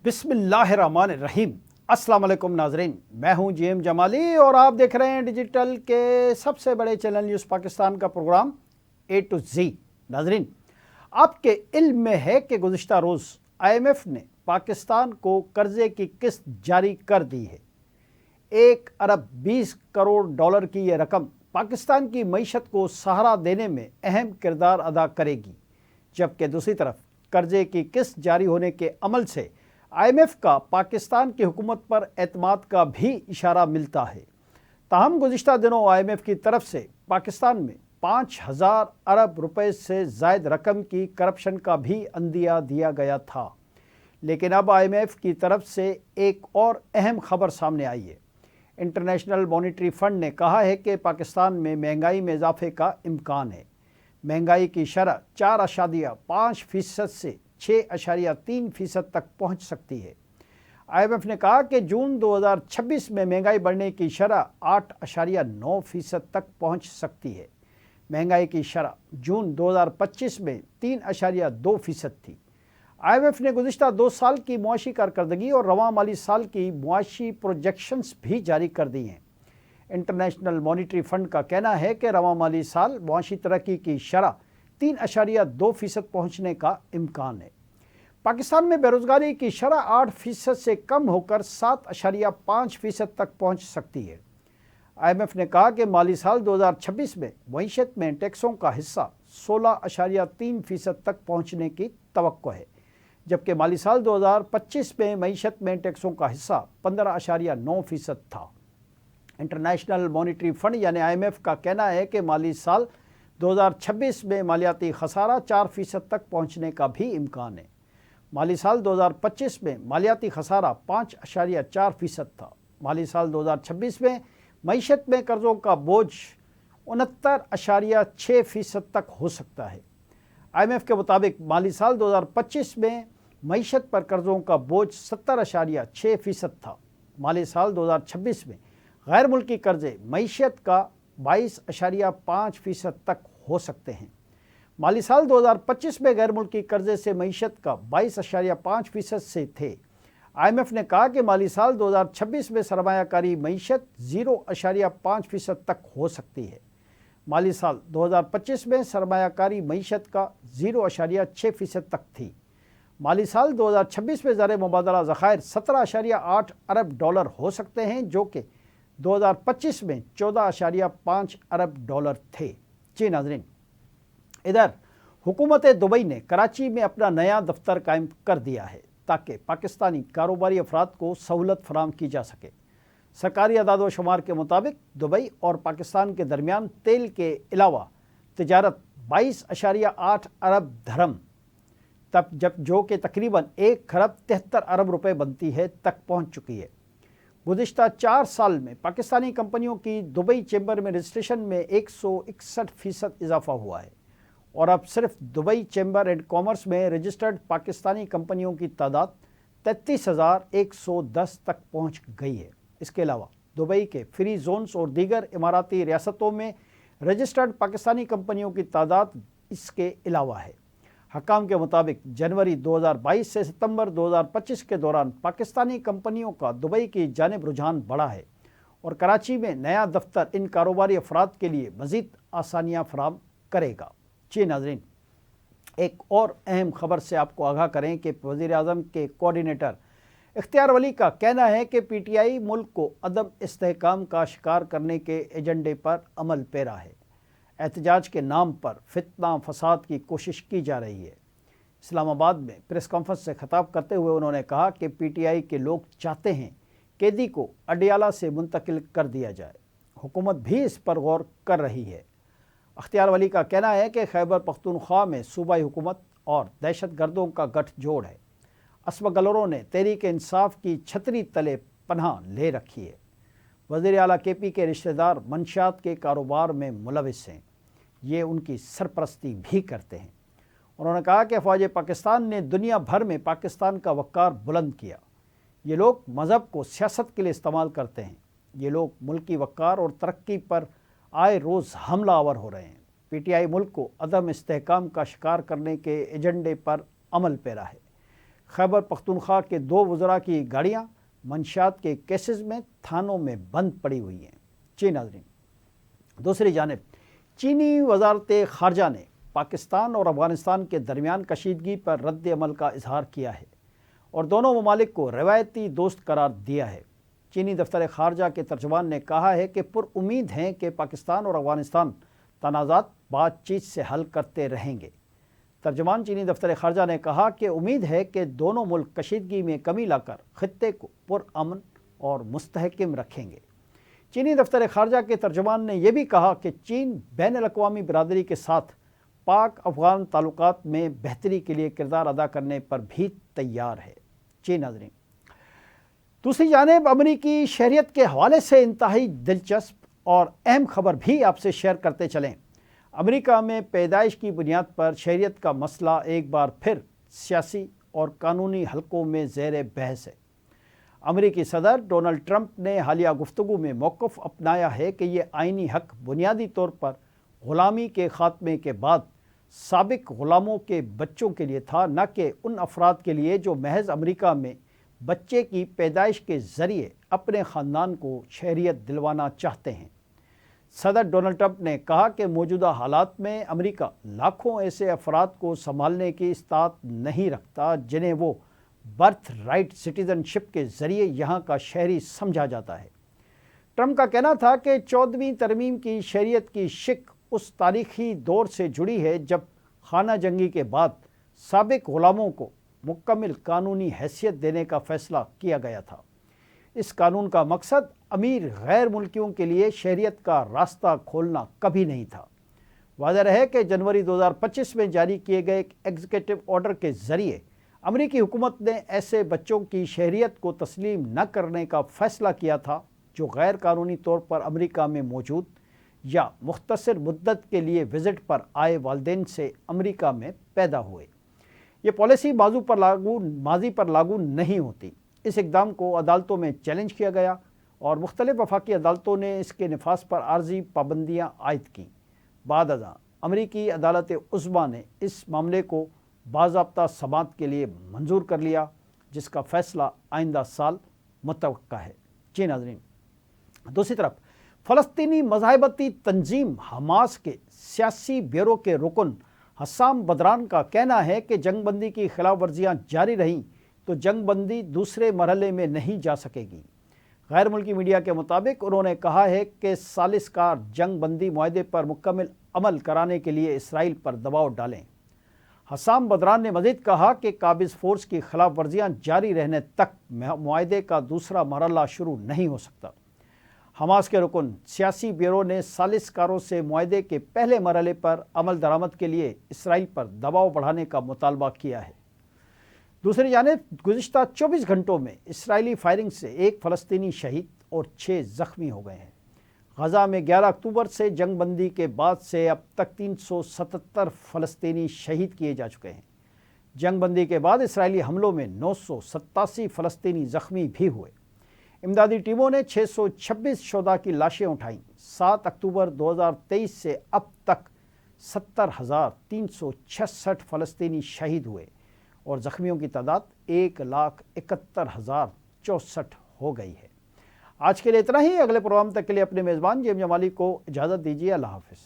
बिस्मिल्लाहिर्रहमानिर्रहीम। अस्सलाम वालेकुम नाजरीन, मैं हूं जीएम जमाली और आप देख रहे हैं डिजिटल के सबसे बड़े चैनल न्यूज़ पाकिस्तान का प्रोग्राम ए टू जी। नाजरीन, आपके इल्म में है कि गुज़िश्ता रोज़ IMF ने पाकिस्तान को कर्ज़े की किस्त जारी कर दी है। 1 अरब 20 करोड़ डॉलर की यह रकम पाकिस्तान की मईशत को सहारा देने में अहम किरदार अदा करेगी, जबकि दूसरी तरफ कर्ज़े की किस्त जारी होने के अमल से IMF का पाकिस्तान की हुकूमत पर एतमाद का भी इशारा मिलता है। ताहम गुज़िश्ता दिनों IMF की तरफ से पाकिस्तान में 5000 अरब रुपए से ज़ायद रकम की करप्शन का भी अंदिया दिया गया था, लेकिन अब IMF की तरफ से एक और अहम खबर सामने आई है। इंटरनेशनल मॉनिटरी फ़ंड ने कहा है कि पाकिस्तान में महंगाई में इजाफे का इम्कान है। महंगाई की शरह 4.5% से 6.3% तक पहुंच सकती है। IMF ने कहा कि जून 2026 में महंगाई बढ़ने की शरह 8.9% तक पहुंच सकती है। महंगाई की शरह जून 2025 में 3.2% थी। IMF ने गुज़िश्ता 2 साल की मुआशी कारकर्दगी और रवां माली साल की मुआशी प्रोजेक्शंस भी जारी कर दी हैं। इंटरनेशनल मॉनिटरी फ़ंड का कहना है कि रवां माली साल मुआशी तरक्की की शरह 3.2% पहुँचने का इम्कान है। पाकिस्तान में बेरोज़गारी की शरह 8% से कम होकर 7.5% तक पहुँच सकती है। IMF ने कहा कि माली साल 2026 में मईशत में टैक्सों का हिस्सा 16.3% तक पहुँचने की तवक्को है, जबकि माली साल 2025 में मईशत में टैक्सों का हिस्सा 15.9% था। इंटरनेशनल मॉनिटरी फ़ंड यानी IMF का कहना है कि माली साल 2026 में मालियाती खसारा 4% तक पहुंचने का भी इम्कान है। माली साल 2025 में मालियाती खसारा 5.4% था। माली साल 2026 में मईशत में कर्ज़ों का बोझ 69.6% तक हो सकता है। IMF के मुताबिक माली साल 2025 में मईशत पर कर्ज़ों का बोझ 70.6% था। माली साल 2026 में गैर मुल्की कर्ज़े मईशत का 22.5% तक हो सकते हैं। माली साल 2025 में गैर मुल्की कर्ज़े से मईशत का 22.5% से थे। IMF ने कहा कि माली साल 2026 में सरमायाकारी मईशत 0.5% तक हो सकती है। माली साल 2025 में सरमायाकारी मईशत का 0.6% तक थी। माली साल 2026 में ज़र मुबादला ज़खायर 17.8 अरब डॉलर हो सकते हैं, जो कि 2025 में 14.5 अरब डॉलर थे। जी नाज़रीन, इधर हुकूमत दुबई ने कराची में अपना नया दफ्तर कायम कर दिया है ताकि पाकिस्तानी कारोबारी अफराद को सहूलत फराहम की जा सके। सरकारी अदाद व शुमार के मुताबिक दुबई और पाकिस्तान के दरमियान तेल के अलावा तिजारत 22.8 अरब धर्म तक जो कि तकरीबन 1 खरब 73 अरब रुपए बनती है तक पहुँच चुकी है। गुज़िश्ता 4 साल में पाकिस्तानी कंपनियों की दुबई चैम्बर में रजिस्ट्रेशन में 161% इजाफा हुआ है और अब सिर्फ दुबई चैम्बर एंड कॉमर्स में रजिस्टर्ड पाकिस्तानी कंपनियों की तादाद 33,110 तक पहुंच गई है। इसके अलावा दुबई के फ्री जोन्स और दीगर इमाराती रियासतों में रजिस्टर्ड पाकिस्तानी कंपनियों की तादाद इसके अलावा है। हकाम के मुताबिक जनवरी 2022 से सितंबर 2025 के दौरान पाकिस्तानी कंपनियों का दुबई की जानिब रुझान बढ़ा है और कराची में नया दफ्तर इन कारोबारी अफराद के लिए मज़ीद आसानियाँ फराहम करेगा। जी नाज़रीन, एक और अहम खबर से आपको आगाह करें कि वज़ीर-ए-आज़म के कोऑर्डिनेटर इख्तियार वली का कहना है कि PTI मुल्क को अदम इस्तेहकाम का शिकार करने के एजेंडे पर अमल पेरा है। एहतजाज के नाम पर फितना फसाद की कोशिश की जा रही है। इस्लामाबाद में प्रेस कॉन्फ्रेंस से खिताब करते हुए उन्होंने कहा कि PTI के लोग चाहते हैं कैदी को अडियाला से मुंतकिल कर दिया जाए। हुकूमत भी इस पर गौर कर रही है। इख्तियार वली का कहना है कि खैबर पख्तूनख्वा में सूबाई हुकूमत और दहशत गर्दों का गठजोड़ है। असमगलरों ने तहरीक इंसाफ की छतरी तले पनाह ले रखी है। वज़ीर आला KP के रिश्तेदार मंशियात के कारोबार में मुलविस हैं। ये उनकी सरपरस्ती भी करते हैं। उन्होंने कहा कि फ़ौज पाकिस्तान ने दुनिया भर में पाकिस्तान का वक़ार बुलंद किया। ये लोग मज़हब को सियासत के लिए इस्तेमाल करते हैं। ये लोग मुल्की वक़ार और तरक्की पर आए रोज़ हमला आवर हो रहे हैं। PTI मुल्क को अदम इस्तेहकाम का शिकार करने के एजेंडे पर अमल पेरा है। خیبر پختونخوا کے 2 وزراء کی گاڑیاں منشیات کے کیسز میں تھانوں میں بند پڑی ہوئی ہیں۔ جی ناظرین، دوسری جانب چینی وزارت خارجہ نے پاکستان اور افغانستان کے درمیان کشیدگی پر رد عمل کا اظہار کیا ہے اور دونوں ممالک کو روایتی دوست قرار دیا ہے۔ چینی دفتر خارجہ کے ترجمان نے کہا ہے کہ پر امید ہیں کہ پاکستان اور افغانستان تنازعات بات چیت سے حل کرتے رہیں گے۔ ترجمان چینی دفتر خارجہ نے کہا کہ امید ہے کہ دونوں ملک کشیدگی میں کمی لا کر خطے کو پرامن اور مستحکم رکھیں گے۔ چینی دفتر خارجہ کے ترجمان نے یہ بھی کہا کہ چین بین الاقوامی برادری کے ساتھ پاک افغان تعلقات میں بہتری کے لیے کردار ادا کرنے پر بھی تیار ہے۔ جی ناظرین، دوسری جانب امریکی شہریت کے حوالے سے انتہائی دلچسپ اور اہم خبر بھی آپ سے شیئر کرتے چلیں۔ امریکہ میں پیدائش کی بنیاد پر شہریت کا مسئلہ ایک بار پھر سیاسی اور قانونی حلقوں میں زیر بحث ہے۔ امریکی صدر ڈونلڈ ٹرمپ نے حالیہ گفتگو میں موقف اپنایا ہے کہ یہ آئینی حق بنیادی طور پر غلامی کے خاتمے کے بعد سابق غلاموں کے بچوں کے لیے تھا، نہ کہ ان افراد کے لیے جو محض امریکہ میں بچے کی پیدائش کے ذریعے اپنے خاندان کو شہریت دلوانا چاہتے ہیں۔ صدر ڈونلڈ ٹرمپ نے کہا کہ موجودہ حالات میں امریکہ لاکھوں ایسے افراد کو سنبھالنے کی استطاعت نہیں رکھتا جنہیں وہ برتھ رائٹ سٹیزن شپ کے ذریعے یہاں کا شہری سمجھا جاتا ہے۔ ٹرمپ کا کہنا تھا کہ 14ویں ترمیم کی شہریت کی شک اس تاریخی دور سے جڑی ہے جب خانہ جنگی کے بعد سابق غلاموں کو مکمل قانونی حیثیت دینے کا فیصلہ کیا گیا تھا۔ اس قانون کا مقصد امیر غیر ملکیوں کے لیے شہریت کا راستہ کھولنا کبھی نہیں تھا۔ واضح رہے کہ جنوری 2025 میں جاری کیے گئے ایک ایگزیکٹو آرڈر کے ذریعے امریکی حکومت نے ایسے بچوں کی شہریت کو تسلیم نہ کرنے کا فیصلہ کیا تھا جو غیر قانونی طور پر امریکہ میں موجود یا مختصر مدت کے لیے وزٹ پر آئے والدین سے امریکہ میں پیدا ہوئے۔ یہ پالیسی ماضی پر لاگو نہیں ہوتی۔ اس اقدام کو عدالتوں میں چیلنج کیا گیا اور مختلف وفاقی عدالتوں نے اس کے نفاذ پر عارضی پابندیاں عائد کیں۔ بعد ازاں امریکی عدالت عظمیٰ نے اس معاملے کو باضابطہ سماعت کے لیے منظور کر لیا، جس کا فیصلہ آئندہ سال متوقع ہے۔ جی ناظرین، دوسری طرف فلسطینی مذاہبتی تنظیم حماس کے سیاسی بیورو کے رکن حسام بدران کا کہنا ہے کہ جنگ بندی کی خلاف ورزیاں جاری رہیں تو جنگ بندی دوسرے مرحلے میں نہیں جا سکے گی۔ غیر ملکی میڈیا کے مطابق انہوں نے کہا ہے کہ ثالث-کار جنگ بندی معاہدے پر مکمل عمل کرانے کے لیے اسرائیل پر دباؤ ڈالیں۔ حسام بدران نے مزید کہا کہ قابض فورس کی خلاف ورزیاں جاری رہنے تک معاہدے کا دوسرا مرحلہ شروع نہیں ہو سکتا۔ حماس کے رکن سیاسی بیورو نے ثالث کاروں سے معاہدے کے پہلے مرحلے پر عمل درآمد کے لیے اسرائیل پر دباؤ بڑھانے کا مطالبہ کیا ہے۔ دوسری جانب گزشتہ 24 گھنٹوں میں اسرائیلی فائرنگ سے 1 فلسطینی شہید اور 6 زخمی ہو گئے ہیں۔ غزہ میں 11 اکتوبر سے جنگ بندی کے بعد سے اب تک 377 فلسطینی شہید کیے جا چکے ہیں۔ جنگ بندی کے بعد اسرائیلی حملوں میں 987 فلسطینی زخمی بھی ہوئے۔ امدادی ٹیموں نے 626 شہداء کی لاشیں اٹھائیں۔ 7 اکتوبر 2023 سے اب تک 70,366 فلسطینی شہید ہوئے اور زخمیوں کی تعداد 1,71,064 ہو گئی ہے۔ آج کے لیے اتنا ہی۔ اگلے پروگرام تک کے لیے اپنے میزبان جیم جمالی کو اجازت دیجیے۔ اللہ حافظ۔